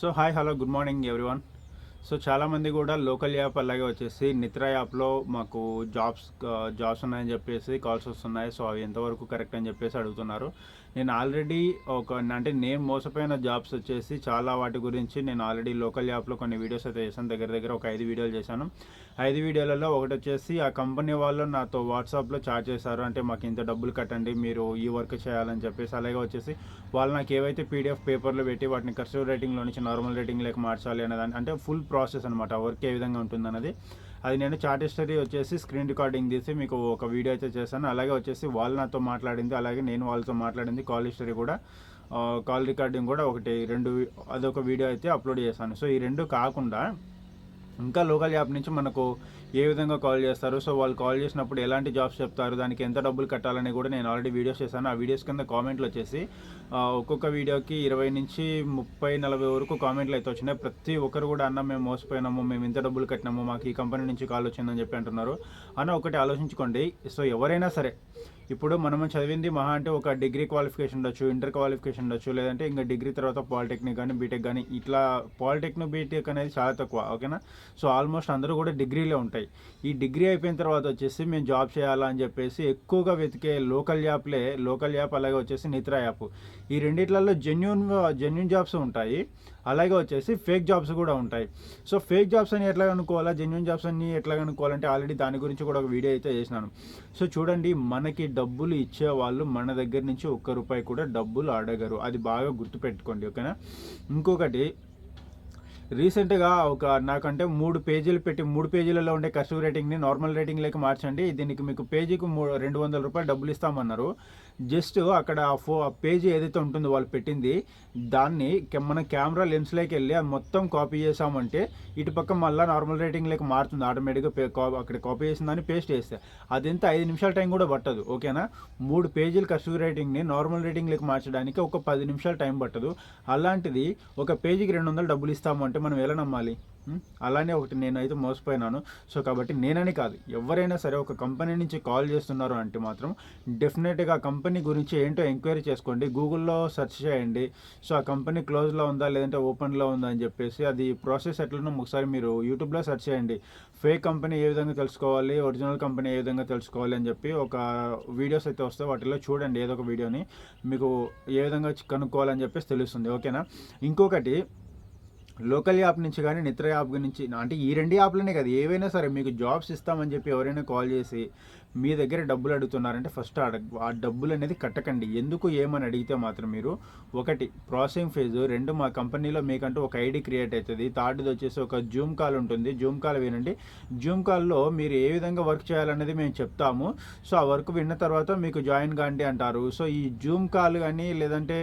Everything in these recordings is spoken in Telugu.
So hi hello good morning everyone. So చాలామంది కూడా లోకల్ యాప్ అలాగే వచ్చేసి నిత్రా యాప్లో మాకు జాబ్స్ ఉన్నాయని చెప్పేసి కాల్స్ వస్తున్నాయి. సో అవి ఎంతవరకు కరెక్ట్ అని చెప్పేసి అడుగుతున్నారు. నేను ఆల్రెడీ నేను మోసపోయిన జాబ్స్ వచ్చేసి చాలా వాటి గురించి నేను ఆల్రెడీ లోకల్ యాప్లో కొన్ని వీడియోస్ అయితే చేశాను. దగ్గర ఒక 5 వీడియోలు చేశాను. 5 వీడియోలలో ఒకటి వచ్చేసి ఆ కంపెనీ వాళ్ళు నాతో వాట్సాప్లో చాట్ చేశారు. అంటే మాకు ఇంత డబ్బులు కట్టండి, మీరు ఈ వర్క్ చేయాలని చెప్పేసి. అలాగే వచ్చేసి వాళ్ళు నాకు ఏవైతే పీడిఎఫ్ పేపర్లో పెట్టి వాటిని కర్సివ్ రేటింగ్లో నుంచి నార్మల్ రేటింగ్లోకి మార్చాలి అనేదాన్ని, అంటే ఫుల్ ప్రాసెస్ అనమాట. ఆ వర్క్ ఏ విధంగా ఉంటుందన్నది అది నేను చాట్ హిస్టరీ వచ్చేసి స్క్రీన్ రికార్డింగ్ తీసి మీకు ఒక వీడియో అయితే చేశాను. అలాగే వచ్చేసి వాళ్ళు నాతో మాట్లాడింది, అలాగే నేను వాళ్ళతో మాట్లాడింది కాల్ హిస్టరీ కూడా, కాల్ రికార్డింగ్ కూడా అదొక వీడియో అయితే అప్లోడ్ చేశాను. సో ఈ రెండు కాకుండా ఇంకా లోకల్ యాప్ నుంచి మనకు ఏ విధంగా కాల్ చేస్తారు, సో వాళ్ళు కాల్ చేసినప్పుడు ఎలాంటి జాబ్స్ చెప్తారు, దానికి ఎంత డబ్బులు కట్టాలని కూడా నేను ఆల్రెడీ వీడియోస్ చేశాను. ఆ వీడియోస్ కింద కామెంట్లు వచ్చేసి ఒక్కొక్క వీడియోకి 20 నుంచి 30-40 వరకు కామెంట్లు అయితే వచ్చినాయి. ప్రతి ఒక్కరు కూడా అన్న మేము మోసపోయినాము, మేము ఇంత డబ్బులు కట్టినాము, మాకు ఈ కంపెనీ నుంచి కాల్ వచ్చిందని చెప్పి అంటున్నారు. అన్న ఒకటి ఆలోచించుకోండి. సో ఎవరైనా సరే ఇప్పుడు మనం చదివింది మహా అంటే ఒక డిగ్రీ క్వాలిఫికేషన్ ఉండొచ్చు, ఇంటర్ క్వాలిఫికేషన్ ఉండొచ్చు, లేదంటే ఇంకా డిగ్రీ తర్వాత పాలిటెక్నిక్ కానీ బీటెక్ కానీ, ఇట్లా పాలిటెక్నిక్ బీటెక్ అనేది చాలా తక్కువ, ఓకేనా. సో ఆల్మోస్ట్ అందరూ కూడా డిగ్రీలే ఉంటాయి. ఈ డిగ్రీ అయిపోయిన తర్వాత వచ్చేసి మేము జాబ్ చేయాలా అని చెప్పేసి ఎక్కువగా వెతికే లోకల్ యాప్ అలాగే వచ్చేసి నిత్రా యాప్. ఈ రెండిట్లలో జెన్యూన్ జాబ్స్ ఉంటాయి, అలాగే వచ్చేసి ఫేక్ జాబ్స్ కూడా ఉంటాయి. సో ఫేక్ జాబ్స్ అని ఎట్లా కనుక్కోవాలా, జెన్యూన్ జాబ్స్ అని ఎట్లా కనుక్కోవాలంటే ఆల్రెడీ దాని గురించి కూడా ఒక వీడియో అయితే చేసినాను. సో చూడండి, మనకి డబ్బులు ఇచ్చేవాళ్ళు మన దగ్గర నుంచి ₹1 కూడా డబ్బులు అడగరు. అది బాగా గుర్తుపెట్టుకోండి, ఓకేనా. ఇంకొకటి, రీసెంట్గా నాకంటే 3 పేజీలు పెట్టి 3 పేజీలలో ఉండే కర్సివ్ రేటింగ్ని నార్మల్ రేటింగ్లోకి మార్చండి, దీనికి మీకు పేజీకి ₹200 డబ్బులు ఇస్తామన్నారు. జస్ట్ అక్కడ ఆ పేజీ ఏదైతే ఉంటుందో వాళ్ళు పెట్టింది, దాన్ని మన కెమెరా లెన్స్లోకి వెళ్ళి అది మొత్తం కాపీ చేసామంటే ఇటుపక్క మళ్ళీ నార్మల్ రేటింగ్లోకి మారుతుంది ఆటోమేటిక్గా. అక్కడ కాపీ చేసిన దాన్ని పేస్ట్ చేస్తే అదెంత 5 నిమిషాల టైం కూడా పట్టదు, ఓకేనా. 3 పేజీలు కర్సివ్ రేటింగ్ని నార్మల్ రేటింగ్లోకి మార్చడానికి ఒక 10 నిమిషాలు టైం పట్టదు. అలాంటిది ఒక పేజీకి $200 డబ్బులు ఇస్తామంటే మనం ఎలా నమ్మాలి? అలానే ఒకటి నేనైతే మోసపోయినాను. సో కాబట్టి నేనని కాదు, ఎవరైనా సరే ఒక కంపెనీ నుంచి కాల్ చేస్తున్నారు అంటే మాత్రం డెఫినెట్గా ఆ కంపెనీ గురించి ఏంటో ఎంక్వైరీ చేసుకోండి. గూగుల్లో సెర్చ్ చేయండి. సో ఆ కంపెనీ క్లోజ్లో ఉందా లేదంటే ఓపెన్లో ఉందా అని చెప్పేసి, అది ప్రాసెస్ ఎట్లనో ఒకసారి మీరు యూట్యూబ్లో సెర్చ్ చేయండి. ఫేక్ కంపెనీ ఏ విధంగా తెలుసుకోవాలి, ఒరిజినల్ కంపెనీ ఏ విధంగా తెలుసుకోవాలి అని చెప్పి ఒక వీడియోస్ అయితే వస్తాయి. వాటిలో చూడండి, ఏదో ఒక వీడియోని మీకు ఏ విధంగా కనుక్కోవాలని చెప్పేసి తెలుస్తుంది, ఓకేనా. ఇంకొకటి, లోకల్ యాప్ నుంచి కానీ నిత్ర యాప్ నుంచి, అంటే ఈ 2 యాప్లనే కదా, ఏవైనా సరే మీకు జాబ్స్ ఇస్తామని చెప్పి ఎవరైనా కాల్ చేసి మీ దగ్గర డబ్బులు అడుగుతున్నారంటే ఫస్ట్ ఆ డబ్బులు అనేది కట్టకండి. ఎందుకు ఏమని అడిగితే మాత్రం మీరు, ఒకటి ప్రాసెసింగ్ ఫీజు, 2 మా కంపెనీలో మీకంటూ ఒక ఐడి క్రియేట్ అవుతుంది, థర్డ్ది వచ్చేసి ఒక జూమ్ కాల్ ఉంటుంది. జూమ్ కాల్ వినండి. జూమ్ కాల్లో మీరు ఏ విధంగా వర్క్ చేయాలనేది మేము చెప్తాము. సో ఆ వర్క్ విన్న తర్వాత మీకు జాయిన్ కాండి అంటారు. సో ఈ జూమ్ కాల్ కానీ లేదంటే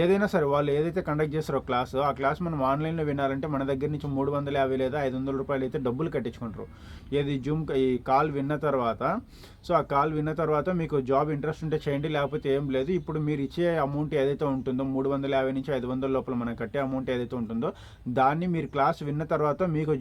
ఏదైనా సరే వాళ్ళు ఏదైతే కండక్ట్ చేస్తారో ఆ క్లాస్ మనం ఆన్లైన్లో వినాలంటే మన దగ్గర నుంచి $350 లేదా $500 అయితే డబ్బులు కట్టించుకుంటారు. ఈ కాల్ విన్న తర్వాత. సో ఆ కాల్ విన్న తర్వాత మీకు జాబ్ ఇంట్రెస్ట్ ఉంటే చేయండి, లేకపోతే ఏం లేదు. ఇప్పుడు మీరు ఇచ్చే అమౌంట్ ఏదైతే ఉంటుందో 350 నుంచి 500 లోపల మనం కట్టే అమౌంట్ ఏదైతే ఉంటుందో దాన్ని మీరు క్లాస్ విన్న తర్వాత మీకు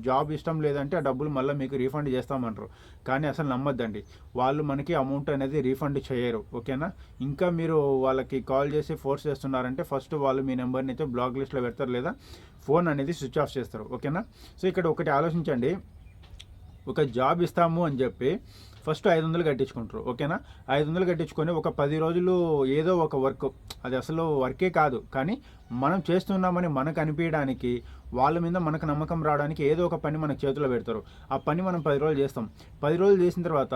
జాబ్ ఇష్టం లేదంటే ఆ డబ్బులు మళ్ళీ మీకు రీఫండ్ చేస్తామంటారు. కానీ అసలు నమ్మొద్దండి, వాళ్ళు మనకి అమౌంట్ అనేది రీఫండ్ చేయరు, ఓకేనా. ఇంకా మీరు వాళ్ళకి కాల్ చేసి ఫోర్స్ చేస్తున్నారంటే ఫస్ట్ వాళ్ళు మీ నెంబర్ని అయితే బ్లాక్ లిస్ట్లో పెడతారు, లేదా ఫోన్ అనేది స్విచ్ ఆఫ్ చేస్తారు, ఓకేనా. సో ఇక్కడ ఒకటి ఆలోచించండి, ఒక జాబ్ ఇస్తాము అని చెప్పి ఫస్ట్ 500 కట్టించుకుంటారు, ఓకేనా. 500 కట్టించుకొని ఒక 10 రోజులు ఏదో ఒక వర్క్, అది అసలు వర్కే కాదు కానీ మనం చేస్తున్నామని మనకు అనిపించడానికి, వాళ్ళ మీద మనకు నమ్మకం రావడానికి ఏదో ఒక పని మనకు చేతిలో పెడతారు. ఆ పని మనం 10 రోజులు చేస్తాం. 10 రోజులు చేసిన తర్వాత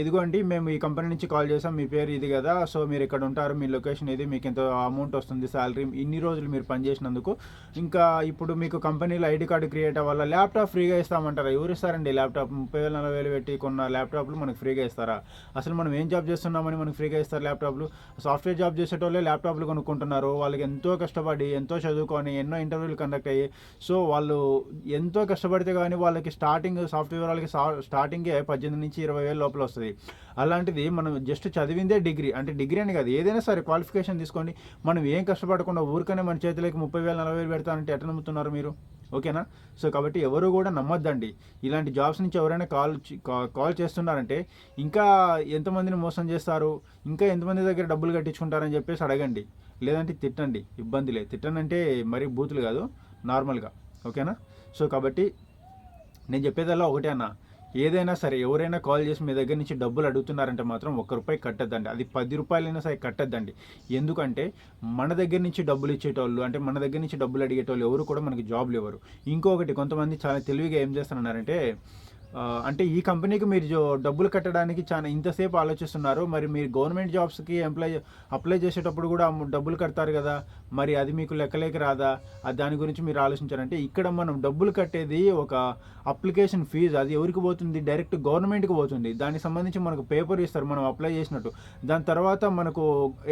ఇదిగోండి మేము ఈ కంపెనీ నుంచి కాల్ చేసాం, మీ పేరు ఇది కదా, సో మీరు ఇక్కడ ఉంటారు, మీ లొకేషన్ ఇది, మీకు ఎంత అమౌంట్ వస్తుంది, శాలరీ, ఇన్ని రోజులు మీరు పని చేసినందుకు, ఇంకా ఇప్పుడు మీకు కంపెనీలో ఐడి కార్డు క్రియేట్ అవ్వాలా, ల్యాప్టాప్ ఫ్రీగా ఇస్తామంటారా? ఎవరు ఇస్తారండి ల్యాప్టాప్? 30,000-40,000 పెట్టి కొన్న ల్యాప్టాప్లు మనకు ఫ్రీగా ఇస్తారా? అసలు మనం ఏం జాబ్ చేస్తున్నామని మనకు ఫ్రీగా ఇస్తారు ల్యాప్టాప్లు? సాఫ్ట్వేర్ జాబ్ చేసేటోళ్ళే ల్యాప్టాప్లు కొనుక్కుంటున్నారు. వాళ్ళకి ఎంతో కష్టపడి, ఎంతో చదువుకొని, ఎన్నో ఇంటర్వ్యూలు కండక్ట్ అయ్యి, సో వాళ్ళు ఎంతో కష్టపడితే కానీ వాళ్ళకి సాఫ్ట్వేర్ వాళ్ళకి స్టార్టింగే 18 నుంచి 20,000 లోపల వస్తుంది. అలాంటిది మనం జస్ట్ చదివిందే డిగ్రీ, అంటే డిగ్రీ అని కాదు, ఏదైనా సరే క్వాలిఫికేషన్ తీసుకోండి, మనం ఏం కష్టపడకుండా ఊరికనే మన చేతిలోకి 30,000-40,000 పెడతానంటే ఎట్లా నమ్ముతున్నారు మీరు, ఓకేనా. సో కాబట్టి ఎవరు కూడా నమ్మొద్దండి. ఇలాంటి జాబ్స్ నుంచి ఎవరైనా కాల్ చేస్తున్నారంటే ఇంకా ఎంతమందిని మోసం చేస్తారు, ఇంకా ఎంతమంది దగ్గర డబ్బులు కట్టించుకుంటారని చెప్పేసి అడగండి. లేదంటే తిట్టండి, ఇబ్బంది లేదు. తిట్టండి అంటే మరీ బూతులు కాదు, నార్మల్గా. ఓకేనా? సో కాబట్టి నేను చెప్పేదల్లా ఒకటే అన్న, ఏదైనా సరే ఎవరైనా కాల్ చేసి మీ దగ్గర నుంచి డబ్బులు అడుగుతున్నారంటే మాత్రం ₹1 కట్టద్దండి. అది ₹10 సరే కట్టద్దండి. ఎందుకంటే మన దగ్గర నుంచి డబ్బులు ఇచ్చేటోళ్ళు, అంటే మన దగ్గర నుంచి డబ్బులు అడిగేటోళ్ళు ఎవరు కూడా మనకి జాబ్లు ఇవ్వరు. ఇంకొకటి, కొంతమంది చాలా తెలివిగా ఏం చేస్తున్నారంటే, అంటే ఈ కంపెనీకి మీరు డబ్బులు కట్టడానికి చాలా ఇంతసేపు ఆలోచిస్తున్నారు, మరి మీరు గవర్నమెంట్ జాబ్స్కి అప్లై చేసేటప్పుడు కూడా డబ్బులు కడతారు కదా, మరి అది మీకు లెక్కలేక రాదా, దాని గురించి మీరు ఆలోచించారంటే, ఇక్కడ మనం డబ్బులు కట్టేది ఒక అప్లికేషన్ ఫీజు. అది ఎవరికి పోతుంది? డైరెక్ట్ గవర్నమెంట్కి పోతుంది. దానికి సంబంధించి మనకు పేపర్ ఇస్తారు మనం అప్లై చేసినట్టు. దాని తర్వాత మనకు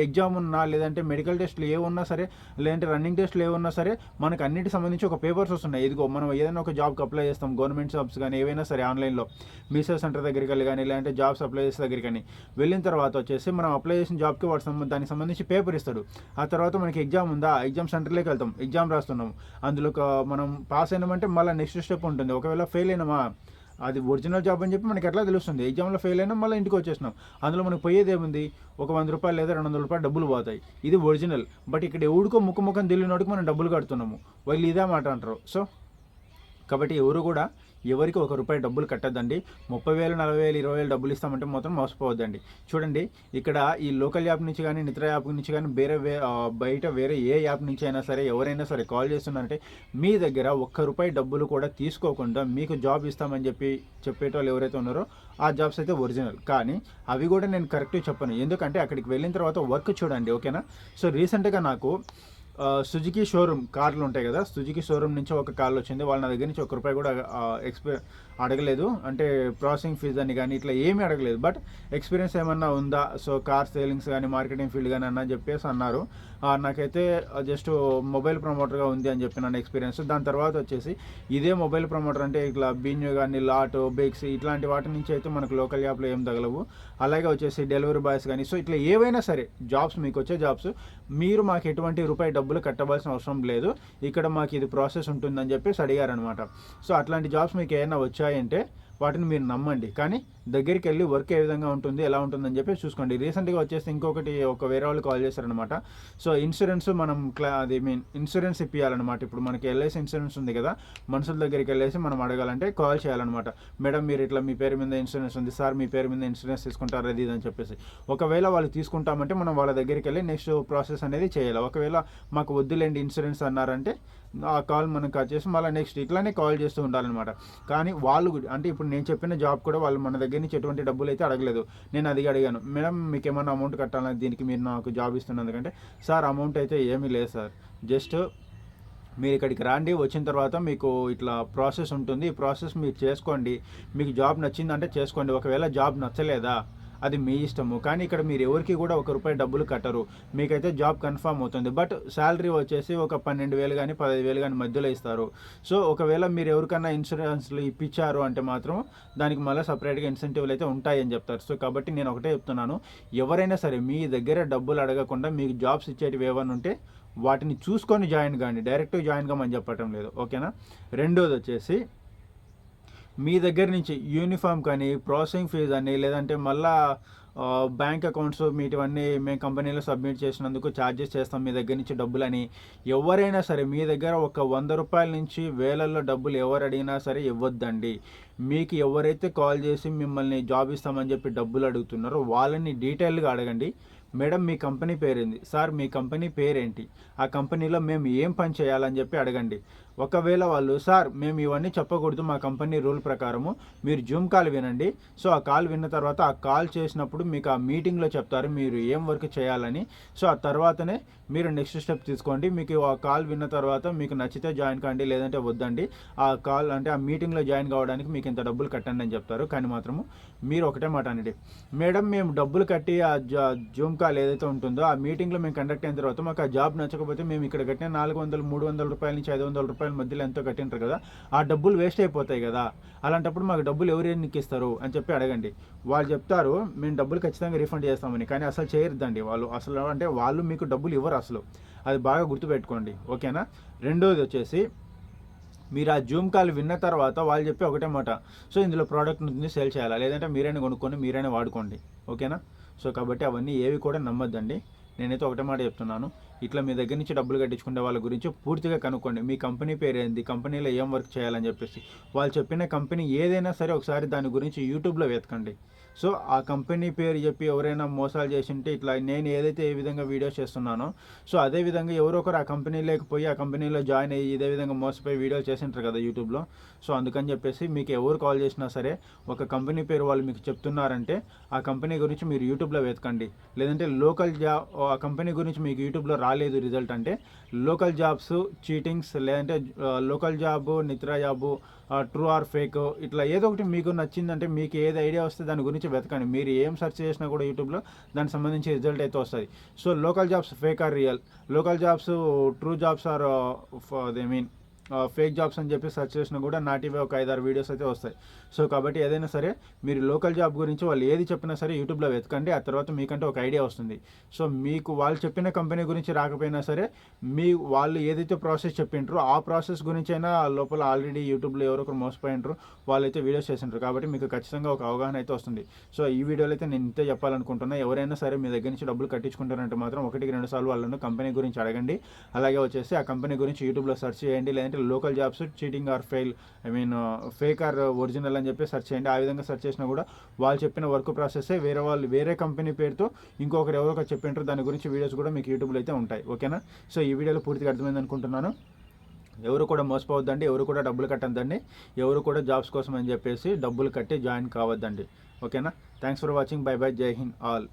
ఎగ్జామ్ ఉన్నా, లేదంటే మెడికల్ టెస్ట్లు ఏమున్నా సరే, లేదంటే రన్నింగ్ టెస్ట్లు ఏమున్నా సరే, మనకు అన్నిటికి సంబంధించి ఒక పేపర్స్ వస్తున్నాయి. ఇదిగో మనం ఏదైనా ఒక జాబ్కి అప్లై చేస్తాం, గవర్నమెంట్ జాబ్స్ కానీ ఏవైనా సరే, ఆన్లైన్లో మీసో సెంటర్ దగ్గరికి వెళ్ళి కానీ, లేదంటే జాబ్స్ అప్లై చేసే దగ్గరికి కానీ వెళ్ళిన తర్వాత వచ్చేసి మనం అప్లై చేసిన జాబ్కి దానికి సంబంధించి పేపర్ ఇస్తాడు. ఆ తర్వాత మనకి ఎగ్జామ్ ఉందా, ఎగ్జామ్ సెంటర్లోకి వెళ్తాం, ఎగ్జామ్ రాస్తున్నాం, అందులో మనం పాస్ అయినామంటే మళ్ళీ నెక్స్ట్ స్టెప్ ఉంటుంది. ఒకవేళ ఫెయిల్ అయినామా, అది ఒరిజినల్ జాబ్ అని చెప్పి మనకి ఎట్లా తెలుస్తుంది? ఎగ్జామ్లో ఫెయిల్ అయినా మళ్ళీ ఇంటికి వచ్చేసినాం. అందులో మనకు పోయేది ఏముంది? ఒక ₹100 లేదా ₹200 డబ్బులు పోతాయి. ఇది ఒరిజినల్. బట్ ఇక్కడ ఎవడికో ముఖం తెలియనోడికి మనం డబ్బులు కడుతున్నాము. వాళ్ళు ఇదే మాట అంటారు. సో కాబట్టి ఎవరు కూడా ఎవరికి ₹1 డబ్బులు కట్టద్దండి. 30,000, 40,000, 20,000 డబ్బులు ఇస్తామంటే మాత్రం మోసపోవద్దండి. చూడండి, ఇక్కడ ఈ లోకల్ యాప్ నుంచి కానీ, నిత్ర యాప్ నుంచి కానీ, బయట వేరే ఏ యాప్ నుంచి అయినా సరే ఎవరైనా సరే కాల్ చేస్తున్నారంటే, మీ దగ్గర ₹1 డబ్బులు కూడా తీసుకోకుండా మీకు జాబ్ ఇస్తామని చెప్పేటోళ్ళు ఎవరైతే ఉన్నారో ఆ జాబ్స్ అయితే ఒరిజినల్. కానీ అవి కూడా నేను కరెక్ట్గా చెప్పను. ఎందుకంటే అక్కడికి వెళ్ళిన తర్వాత వర్క్ చూడండి. ఓకేనా? సో రీసెంట్గా నాకు సుజుకి షోరూమ్ కార్లు ఉంటాయి కదా, సుజుకి షోరూమ్ నుంచి ఒక కాల్ వచ్చింది. వాళ్ళు నా దగ్గర నుంచి ₹1 కూడా అడగలేదు. అంటే ప్రాసెసింగ్ ఫీజ్ అని కానీ ఇట్లా ఏమీ అడగలేదు. బట్ ఎక్స్పీరియన్స్ ఏమన్నా ఉందా, సో కార్ సేలింగ్స్ కానీ మార్కెటింగ్ ఫీల్డ్ కానీ అని చెప్పేసి అన్నారు. నాకైతే జస్ట్ మొబైల్ ప్రమోటర్గా ఉంది అని చెప్పినాను ఎక్స్పీరియన్స్. దాని తర్వాత వచ్చేసి ఇదే మొబైల్ ప్రమోటర్ అంటే ఇట్లా బీన్యూ కానీ, లాటో, బేక్స్ ఇట్లాంటి వాటి నుంచి అయితే మనకు లోకల్ యాప్లో ఏం తగలవు. అలాగే వచ్చేసి డెలివరీ బాయ్స్ కానీ, సో ఇట్లా ఏవైనా సరే జాబ్స్, మీకు వచ్చే జాబ్స్ మీరు మాకు ఎటువంటి రూపాయి డబ్బులు కట్టవలసిన అవసరం లేదు, ఇక్కడ మాకు ఇది ప్రాసెస్ ఉంటుందని చెప్పేసి అడిగారనమాట. సో అట్లాంటి జాబ్స్ మీకు ఏమైనా వచ్చాయంటే వాటిని మీరు నమ్మండి. కానీ దగ్గరికి వెళ్ళి వర్క్ ఏ విధంగా ఉంటుంది, ఎలా ఉంటుందని చెప్పి చూసుకోండి. రీసెంట్గా వచ్చేసి ఇంకొకటి, వేరే వాళ్ళు కాల్ చేశారనమాట. సో ఇన్సూరెన్స్ మనం ఇన్సూరెన్స్ ఇప్పించాలన్నమాట. ఇప్పుడు మనకి ఎల్ఐసి ఇన్సూరెన్స్ ఉంది కదా, మనుషుల దగ్గరికి వెళ్ళేసి మనం అడగాలంటే కాల్ చేయాలన్నమాట. మేడం మీరు ఇట్లా మీ పేరు మీద ఇన్సూరెన్స్ ఉంది సార్, మీ పేరు మీద ఇన్సూరెన్స్ తీసుకుంటారు అది అని చెప్పేసి. ఒకవేళ వాళ్ళు తీసుకుంటామంటే మనం వాళ్ళ దగ్గరికి వెళ్ళి నెక్స్ట్ ప్రాసెస్ అనేది చేయాలి. ఒకవేళ మాకు వద్దులేండి ఇన్సూరెన్స్ అన్నారంటే ఆ కాల్ మనం కట్ చేసి మళ్ళీ నెక్స్ట్ ఇట్లానే కాల్ చేస్తూ ఉండాలన్నమాట. కానీ వాళ్ళు అంటే ఇప్పుడు నేను చెప్పిన జాబ్ కూడా వాళ్ళు మన దగ్గర నుంచి ఎటువంటి డబ్బులు అయితే అడగలేదు. నేను అది అడిగాను, మేడం మీకు ఏమైనా అమౌంట్ కట్టాలని దీనికి మీరు నాకు జాబ్ ఇస్తున్నందుకంటే, సార్ అమౌంట్ అయితే ఏమీ లేదు సార్, జస్ట్ మీరు ఇక్కడికి రండి, వచ్చిన తర్వాత మీకు ఇట్లా ప్రాసెస్ ఉంటుంది, ఈ ప్రాసెస్ మీరు చేసుకోండి, మీకు జాబ్ నచ్చిందంటే చేసుకోండి, ఒకవేళ జాబ్ నచ్చలేదా అది మీ ఇష్టము, కానీ ఇక్కడ మీరు ఎవరికి కూడా ₹1 డబ్బులు కట్టరు, మీకైతే జాబ్ కన్ఫర్మ్ అవుతుంది. బట్ శాలరీ వచ్చేసి ఒక 12,000 కానీ 15,000 కానీ మధ్యలో ఇస్తారు. సో ఒకవేళ మీరు ఎవరికన్నా ఇన్సూరెన్స్లు ఇప్పించారు అంటే మాత్రం దానికి మళ్ళీ సపరేట్గా ఇన్సెంటివ్లు అయితే ఉంటాయని చెప్తారు. సో కాబట్టి నేను ఒకటే చెప్తున్నాను, ఎవరైనా సరే మీ దగ్గర డబ్బులు అడగకుండా మీకు జాబ్స్ ఇచ్చేటివి ఏమైనా ఉంటే వాటిని చూసుకొని జాయిన్ కానీ, డైరెక్ట్గా జాయిన్ కామని చెప్పటం లేదు. ఓకేనా? రెండోది వచ్చేసి మీ దగ్గర నుంచి యూనిఫామ్ కానీ, ప్రాసెసింగ్ ఫీజ్ అని, లేదంటే మళ్ళా బ్యాంక్ అకౌంట్స్ మీటివన్నీ మేము కంపెనీలో సబ్మిట్ చేసినందుకు ఛార్జెస్ చేస్తాం మీ దగ్గర నుంచి డబ్బులని, ఎవరైనా సరే మీ దగ్గర ఒక ₹100 నుంచి వేలల్లో డబ్బులు ఎవరు అడిగినా సరే ఇవ్వద్దండి. మీకు ఎవరైతే కాల్ చేసి మిమ్మల్ని జాబ్ ఇస్తామని చెప్పి డబ్బులు అడుగుతున్నారో వాళ్ళని డీటెయిల్గా అడగండి. మేడం మీ కంపెనీ పేరేంది, సార్ మీ కంపెనీ పేరేంటి, ఆ కంపెనీలో మేము ఏం పని చేయాలని చెప్పి అడగండి. ఒకవేళ వాళ్ళు సార్ మేము ఇవన్నీ చెప్పకూడదు మా కంపెనీ రూల్ ప్రకారము, మీరు జూమ్ కాల్ వినండి, సో ఆ కాల్ విన్న తర్వాత ఆ కాల్ చేసినప్పుడు మీకు ఆ మీటింగ్లో చెప్తారు మీరు ఏం వర్క్ చేయాలని. సో ఆ తర్వాతనే మీరు నెక్స్ట్ స్టెప్ తీసుకోండి. మీకు ఆ కాల్ విన్న తర్వాత మీకు నచ్చితే జాయిన్ కాండి, లేదంటే వద్దండి. ఆ కాల్ అంటే ఆ మీటింగ్లో జాయిన్ కావడానికి మీకు ఇంత డబ్బులు కట్టండి అని చెప్తారు. కానీ మాత్రము మీరు ఒకటే మాట అనండి, మేడం మేము డబ్బులు కట్టి ఆ జూమ్ కాల్ ఏదైతే ఉంటుందో ఆ మీటింగ్లో మేము కండక్ట్ అయిన తర్వాత మాకు ఆ జాబ్ నచ్చకపోతే మేము ఇక్కడ కట్టిన ₹400, ₹300 నుంచి ₹500 మధ్యలో ఎంతో కట్టింటారు కదా, ఆ డబ్బులు వేస్ట్ అయిపోతాయి కదా, అలాంటప్పుడు మాకు డబ్బులు ఎవరు ఎన్నికి ఇస్తారు అని చెప్పి అడగండి. వాళ్ళు చెప్తారు మేము డబ్బులు ఖచ్చితంగా రీఫండ్ చేస్తామని, కానీ అసలు చేయొద్దండి వాళ్ళు. అసలు అంటే వాళ్ళు మీకు డబ్బులు ఇవ్వరు అసలు, అది బాగా గుర్తుపెట్టుకోండి. ఓకేనా? రెండోది వచ్చేసి మీరు ఆ జూమ్ కాల్ విన్న తర్వాత వాళ్ళు చెప్పి ఒకటే మాట, సో ఇందులో ప్రోడక్ట్ ఉంటుంది సేల్ చేయాలా, లేదంటే మీరైనా కొనుక్కొని మీరైనా వాడుకోండి. ఓకేనా? సో కాబట్టి అవన్నీ ఏవి కూడా నమ్మొద్దండి. నేనైతే ఒకటే మాట చెప్తున్నాను, ఇట్లా మీ దగ్గర నుంచి డబ్బులు కట్టించుకునే వాళ్ళ గురించి పూర్తిగా కనుక్కోండి. మీ కంపెనీ పేరు ఏంది, కంపెనీలో ఏం వర్క్ చేయాలని చెప్పేసి వాళ్ళు చెప్పిన కంపెనీ ఏదైనా సరే ఒకసారి దాని గురించి యూట్యూబ్లో వెతకండి. సో ఆ కంపెనీ పేరు చెప్పి ఎవరైనా మోసాలు చేసింటే ఇట్లా నేను ఏదైతే ఏ విధంగా వీడియోస్ చేస్తున్నానో సో అదే విధంగా ఎవరో ఒకరు ఆ కంపెనీలోకి పోయి ఆ కంపెనీలో జాయిన్ అయ్యి ఇదే విధంగా మోసపోయి వీడియోలు చేసింటారు కదా యూట్యూబ్లో. సో అందుకని చెప్పేసి మీకు ఎవరు కాల్ చేసినా సరే ఒక కంపెనీ పేరు వాళ్ళు మీకు చెప్తున్నారంటే ఆ కంపెనీ గురించి మీరు యూట్యూబ్లో వెతకండి. లేదంటే లోకల్ జాబ్ ఆ కంపెనీ గురించి మీకు యూట్యూబ్లో రాలేదు రిజల్ట్ అంటే లోకల్ జాబ్స్ చీటింగ్స్ లేదంటే local job Nithra job true or fake ఇట్లా ఏదో ఒకటి మీకు నచ్చిందంటే మీకు ఏది ఐడియా వస్తే దాని గురించి వెతకండి. మీరు ఏం సెర్చ్ చేసినా కూడా యూట్యూబ్లో దానికి సంబంధించి రిజల్ట్ అయితే వస్తుంది. So local jobs fake or real, local jobs true jobs or I mean fake jobs అని చెప్పి సెర్చ్ చేసినా కూడా నాటివే ఒక 5-6 వీడియోస్ అయితే వస్తాయి. సో కాబట్టి ఏదైనా సరే మీరు లోకల్ జాబ్ గురించి వాళ్ళు ఏది చెప్పినా సరే యూట్యూబ్లో వెతకండి. ఆ తర్వాత మీకంటే ఒక ఐడియా వస్తుంది. సో మీకు వాళ్ళు చెప్పిన కంపెనీ గురించి రాకపోయినా సరే వాళ్ళు ఏదైతే ప్రాసెస్ చెప్పింటారో ఆ ప్రాసెస్ గురించి అయినా లోపల ఆల్రెడీ యూట్యూబ్లో ఎవరో ఒకరు మోసపోయింటారు, వాళ్ళైతే వీడియోస్ చేసింటారు. కాబట్టి మీకు ఖచ్చితంగా ఒక అవగాహన అయితే వస్తుంది. సో ఈ వీడియోలో అయితే నేను ఇంతే చెప్పాలనుకుంటున్నా. ఎవరైనా సరే మీ దగ్గర నుంచి డబ్బులు కట్టించుకుంటారంటే మాత్రం 1-2 సార్లు వాళ్ళను కంపెనీ గురించి అడగండి. అలాగే వచ్చేసి ఆ కంపెనీ గురించి యూట్యూబ్లో సెర్చ్ చేయండి. లేదంటే local jobs cheating or fake or original అని చెప్పి సెర్చ్ చేయండి. ఆ విధంగా సెర్చ్ చేసినా కూడా వాళ్ళు చెప్పిన వర్క్ ప్రాసెస్ వేరే కంపెనీ పేరుతో ఇంకొకరు ఎవరో ఒకరు చెప్పింటారు, దాని గురించి వీడియోస్ కూడా మీకు యూట్యూబ్లో అయితే ఉంటాయి. ఓకేనా? సో ఈ వీడియోలో పూర్తిగా అర్థమైంది అనుకుంటున్నాను. ఎవరు కూడా మోసపోవద్దండి, ఎవరు కూడా డబ్బులు కట్టద్దండి, ఎవరు కూడా జాబ్స్ కోసం అని చెప్పేసి డబ్బులు కట్టి జాయిన్ కావద్దండి. ఓకేనా? Thanks for watching. By by. జై హింద్ ఆల్.